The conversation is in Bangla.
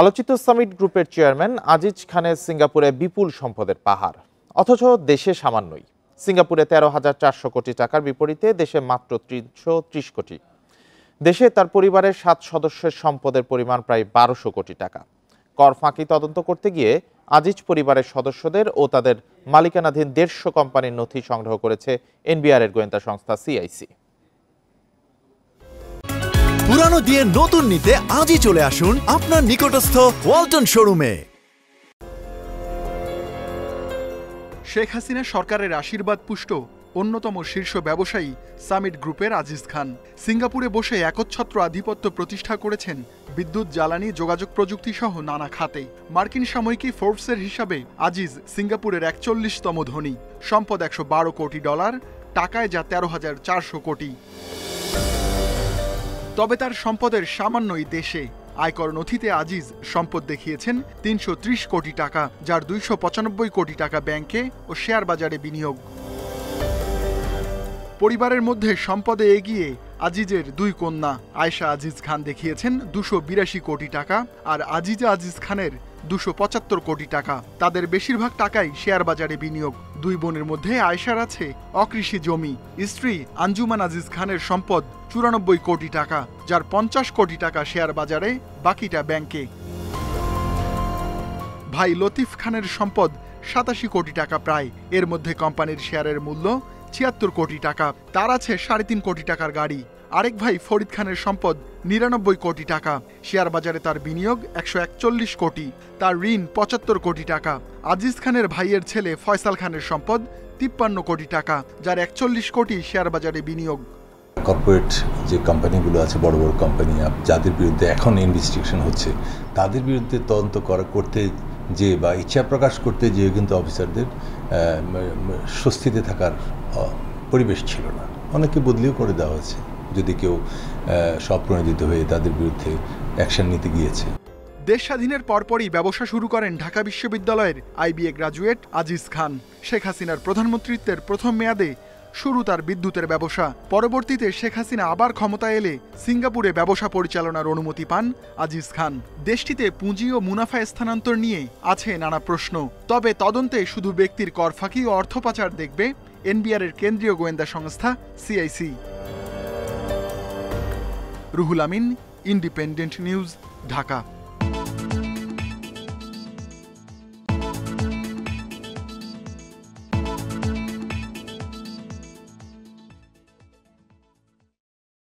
আলোচিত সামিট গ্রুপের চেয়ারম্যান আজিজ খানের সিঙ্গাপুরে বিপুল সম্পদের পাহাড়, অথচ দেশে সামান্যই। সিঙ্গাপুরে 13,400 কোটি টাকার বিপরীতে দেশে মাত্র 330 কোটি। দেশে তার পরিবারের 7 সদস্যের সম্পদের পরিমাণ প্রায় 1200 কোটি টাকা। কর ফাঁকি তদন্ত করতে গিয়ে আজিজ পরিবারের সদস্যদের ও তাদের মালিকানাধীন 150 কোম্পানির নথি সংগ্রহ করেছে এনবিআরের গোয়েন্দা সংস্থা সিআইসি। পুরানো দিয়ে নতুন নিতে আজই চলে আসুন আপনার নিকটস্থ ওয়ালটন শোরুমে। শেখ হাসিনা সরকারের আশীর্বাদ পুষ্ট অন্যতম শীর্ষ ব্যবসায়ী সামিট গ্রুপের আজিজ খান সিঙ্গাপুরে বসে একচ্ছত্র আধিপত্য প্রতিষ্ঠা করেছেন বিদ্যুৎ, জ্বালানি, যোগাযোগ প্রযুক্তি সহ নানা খাতে। মার্কিন সাময়িকী ফোর্বসের হিসাবে আজিজ সিঙ্গাপুরের 41তম ধনী। সম্পদ $112 কোটি, টাকায় যা 13,400 কোটি। তবে তার সম্পদের সামান্যই দেশে। আয়কর নথিতে আজিজ সম্পদ দেখিয়েছেন 330 কোটি টাকা, যার 295 কোটি টাকা ব্যাংকে ও শেয়ার বাজারে বিনিয়োগ। পরিবারের মধ্যে সম্পদে এগিয়ে আজিজের 2 কন্যা। আয়েশা আজিজ খান দেখিয়েছেন 282 কোটি টাকা আর আজিজা আজিজ খানের 275 কোটি টাকা। তাদের বেশিরভাগ টাকাই শেয়ার বাজারে বিনিয়োগ। 2 বোনের মধ্যে আয়েশার আছে অকৃষি জমি। স্ত্রী আঞ্জুমান আজিজ খানের সম্পদ 94 কোটি টাকা, যার 50 কোটি টাকা শেয়ার বাজারে, বাকিটা ব্যাংকে। ভাই লতিফ খানের সম্পদ 87 কোটি টাকা প্রায়। এর মধ্যে কোম্পানির শেয়ারের মূল্য 76 কোটি টাকা। তার আছে 3.5 কোটি টাকার গাড়ি। আরেক ভাই ফরিদ খানের সম্পদ 99 কোটি টাকা। শেয়ার বাজারে তার বিনিয়োগ 141 কোটি। তার ঋণ 75 কোটি টাকা। আজিজ খানের ভাইয়ের ছেলে ফয়সাল খানের সম্পদ 53 কোটি টাকা, যার 41 কোটি শেয়ার বাজারে বিনিয়োগ। কর্পোরেট যে কোম্পানিগুলো আছে, বড় বড় কোম্পানি, যাদের বিরুদ্ধে এখন ইনভেস্টিগেশন হচ্ছে, তাদের বিরুদ্ধে তদন্ত করতে যে বা ইচ্ছা প্রকাশ করতে যে কিন্তু অফিসারদের স্বস্তিতে থাকার পরিবেশ ছিল না। অনেকে বদলিও করে দেওয়া হয়েছে যদি কেউ স্বপ্রণোদিত হয়ে তাদের বিরুদ্ধে অ্যাকশন নিতে গিয়েছে। দেশ স্বাধীনের পরপরই ব্যবসা শুরু করেন ঢাকা বিশ্ববিদ্যালয়ের IBA গ্রাজুয়েট আজিজ খান। শেখ হাসিনার প্রধানমন্ত্রীত্বের প্রথম মেয়াদে শুরু তার বিদ্যুতের ব্যবসা। পরবর্তীতে শেখ হাসিনা আবার ক্ষমতা এলে সিঙ্গাপুরে ব্যবসা পরিচালনার অনুমতি পান আজিজ খান। দেশটিতে পুঁজি ও মুনাফা স্থানান্তর নিয়ে আছে নানা প্রশ্ন। তবে তদন্তে শুধু ব্যক্তির কর ফাঁকি ও অর্থ পাচার দেখবে এনবিআরের কেন্দ্রীয় গোয়েন্দা সংস্থা CIC. Ruhul Amin, independent news, Dhaka.